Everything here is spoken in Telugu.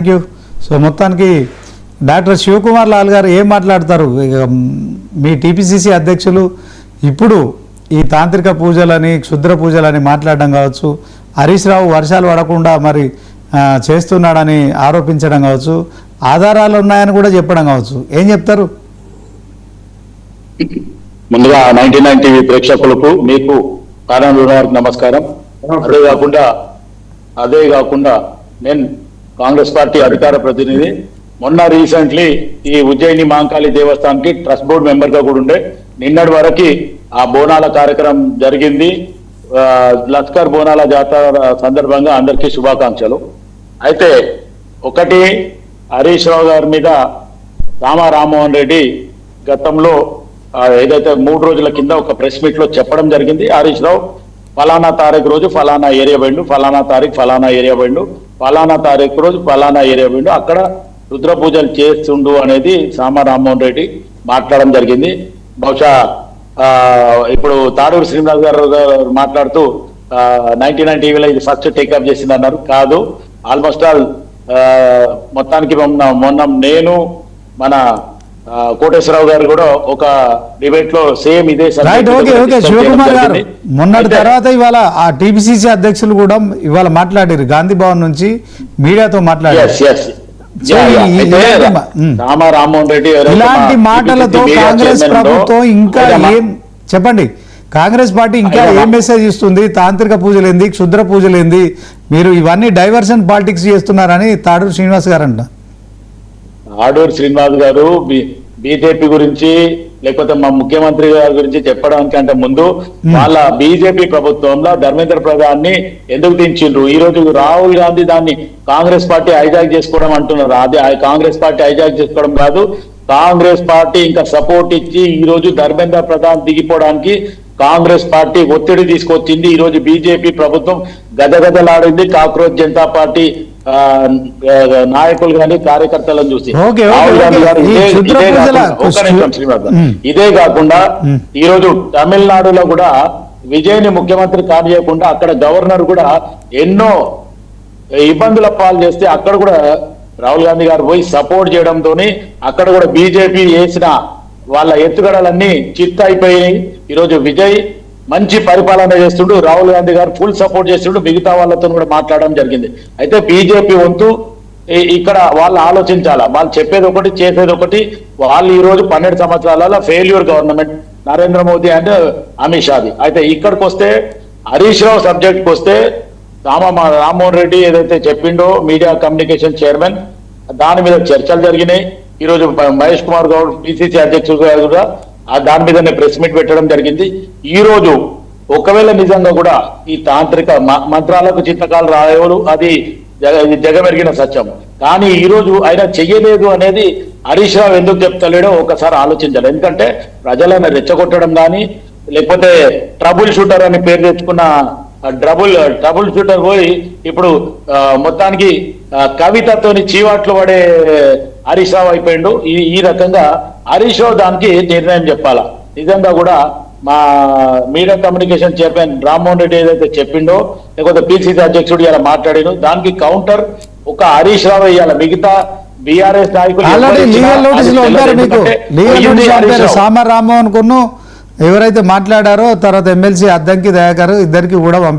Thank you. సో మొత్తానికి డాక్టర్ శివకుమార్ లాల్ గారు ఏం మాట్లాడతారు? మీ టీపీసీసీ అధ్యక్షులు ఇప్పుడు ఈ తాంత్రిక పూజలని క్షుద్ర పూజలని మాట్లాడడం కావచ్చు, హరీష్ రావు వర్షాలు పడకుండా మరి చేస్తున్నాడని ఆరోపించడం కావచ్చు, ఆధారాలు ఉన్నాయని కూడా చెప్పడం కావచ్చు, ఏం చెప్తారు? ముందుగా 99 టీవీ ప్రేక్షకులకు మీకు నమస్కారం. అదే కాకుండా నేను కాంగ్రెస్ పార్టీ అధికార ప్రతినిధి. మొన్న రీసెంట్లీ ఈ ఉజ్జయిని మహంకాళి దేవస్థానానికి ట్రస్ట్ బోర్డు మెంబర్ గా కూడా ఉండే. నిన్నటి వరకు ఆ బోనాల కార్యక్రమం జరిగింది. లస్కర్ బోనాల జాతర సందర్భంగా అందరికీ శుభాకాంక్షలు. అయితే ఒకటి, హరీష్ రావు గారి మీద రామమోహన్ రెడ్డి గతంలో ఏదైతే 3 రోజుల కింద ఒక ప్రెస్ మీట్ లో చెప్పడం జరిగింది. హరీష్ రావు ఫలానా తారీఖు రోజు ఫలానా ఏరియా పోయిండు, ఫలానా తారీఖు ఫలానా ఏరియా పోయిండు, ఫలానా తారీఖు రోజు ఫలానా ఏరియా పోయిండు, అక్కడ రుద్ర పూజలు చేస్తుండు అనేది రామమోహన్ రెడ్డి మాట్లాడడం జరిగింది. బహుశా ఇప్పుడు తాడూరు శ్రీనివాస్ గారు మాట్లాడుతూ 99 టీవీలో ఇది ఫస్ట్ టేకప్ చేసింది అన్నారు. కాదు, ఆల్మోస్ట్ ఆల్ మొత్తానికి మొన్న నేను మన కోటేశ్వరరావు గారు కూడా ఒక డిబేట్ లో సేమ్ ఇదే శివకుమార్ గారు మొన్నటి తర్వాత ఇవాళ ఆ టీపీసీసీ అధ్యక్షులు కూడా ఇవాళ మాట్లాడారు. గాంధీ భవన్ నుంచి మీడియాతో మాట్లాడారు. రామమోహన్ రెడ్డి ఇలాంటి మాటలతో కాంగ్రెస్ ప్రభుత్వం ఇంకా ఏం చెప్పండి, కాంగ్రెస్ పార్టీ ఇంకా ఏం మెసేజ్ ఇస్తుంది? తాంత్రిక పూజలేంది, క్షుద్ర పూజలేంది, మీరు ఇవన్నీ డైవర్షన్ పాలిటిక్స్ చేస్తున్నారని తాడూరు శ్రీనివాస్ గారు అంట. ఆడూరు శ్రీనివాస్ గారు బీజేపీ గురించి లేకపోతే మా ముఖ్యమంత్రి గారి గురించి చెప్పడానికి అంటే ముందు వాళ్ళ బీజేపీ ప్రభుత్వంలో ధర్మేంద్ర ప్రధాన్ ని ఎందుకు దించిండ్రు? ఈ రోజు రాహుల్ గాంధీ దాన్ని కాంగ్రెస్ పార్టీ హైజాక్ చేసుకోవడం అంటున్నారు. అది కాంగ్రెస్ పార్టీ హైజాక్ చేసుకోవడం కాదు, కాంగ్రెస్ పార్టీ ఇంకా సపోర్ట్ ఇచ్చి ఈ రోజు ధర్మేంద్ర ప్రధాన్ దిగిపోవడానికి కాంగ్రెస్ పార్టీ ఒత్తిడి తీసుకొచ్చింది. ఈ రోజు బీజేపీ ప్రభుత్వం గదగదలాడింది కాక్రోచ్ జనతా పార్టీ నాయకులు కానీ కార్యకర్తలను చూసి. రాహుల్ గాంధీ గారు ఇదే కాకుండా ఈ రోజు తమిళనాడులో కూడా విజయ్ని ముఖ్యమంత్రి కానియకుండా అక్కడ గవర్నర్ కూడా ఎన్నో ఇబ్బందుల పాలు చేస్తే అక్కడ కూడా రాహుల్ గాంధీ గారు పోయి సపోర్ట్ చేయడంతో అక్కడ కూడా బీజేపీ చేసిన వాళ్ళ ఎత్తుగడలన్నీ చిత్త అయిపోయినాయి. ఈరోజు విజయ్ మంచి పరిపాలన చేస్తుండు, రాహుల్ గాంధీ గారు ఫుల్ సపోర్ట్ చేస్తుండు, మిగతా వాళ్ళతో కూడా మాట్లాడడం జరిగింది. అయితే బీజేపీ వంతు ఇక్కడ వాళ్ళు ఆలోచించాలా, వాళ్ళు చెప్పేది ఒకటి చేసేది ఒకటి. వాళ్ళు ఈ రోజు 12 సంవత్సరాల failure government Narendra Modi and Amit Shadi. అయితే ఇక్కడికి వస్తే హరీష్ రావు సబ్జెక్ట్కి వస్తే రామ్మోహన్ రెడ్డి ఏదైతే చెప్పిండో మీడియా కమ్యూనికేషన్ చైర్మన్, దాని మీద చర్చలు జరిగినాయి. ఈ రోజు మహేష్ కుమార్ గౌడ్ పిసిసి అధ్యక్షుడుగా కూడా దాని మీదనే ప్రెస్ మీట్ పెట్టడం జరిగింది. ఈ రోజు ఒకవేళ నిజంగా కూడా ఈ తాంత్రిక మంత్రాలకు చిత్తకాలు రాయవులు అది జగమెరిగిన సత్యం. కానీ ఈ రోజు ఆయన చెయ్యలేదు అనేది హరీష్ రావు ఎందుకు చెప్తలేడో ఒకసారి ఆలోచించాలి. ఎందుకంటే ప్రజలను రెచ్చగొట్టడం కానీ లేకపోతే ట్రబుల్ షూటర్ అని పేరు తెచ్చుకున్న ట్రబుల్ షూటర్ పోయి ఇప్పుడు మొత్తానికి కవితతోని చీవాట్లు పడే హరీష్ రావు అయిపోయిండు. ఈ రకంగా హరీష్ రావు దానికి నిర్ణయం చెప్పాలా. నిజంగా కూడా మా media communication chairman Rammohan Reddy ఏదైతే చెప్పిండో లేకపోతే పిసిసి అధ్యక్షుడు ఇలా మాట్లాడాను, దానికి కౌంటర్ ఒక హరీష్ రావు ఇవ్వాలి. మిగతా బీఆర్ఎస్ నాయకులు సామర్ రామ్మోహన్ కును ఎవరైతే మాట్లాడారో తర్వాత ఎమ్మెల్సీ అద్దంకి దయాకర్ ఇద్దరికి కూడా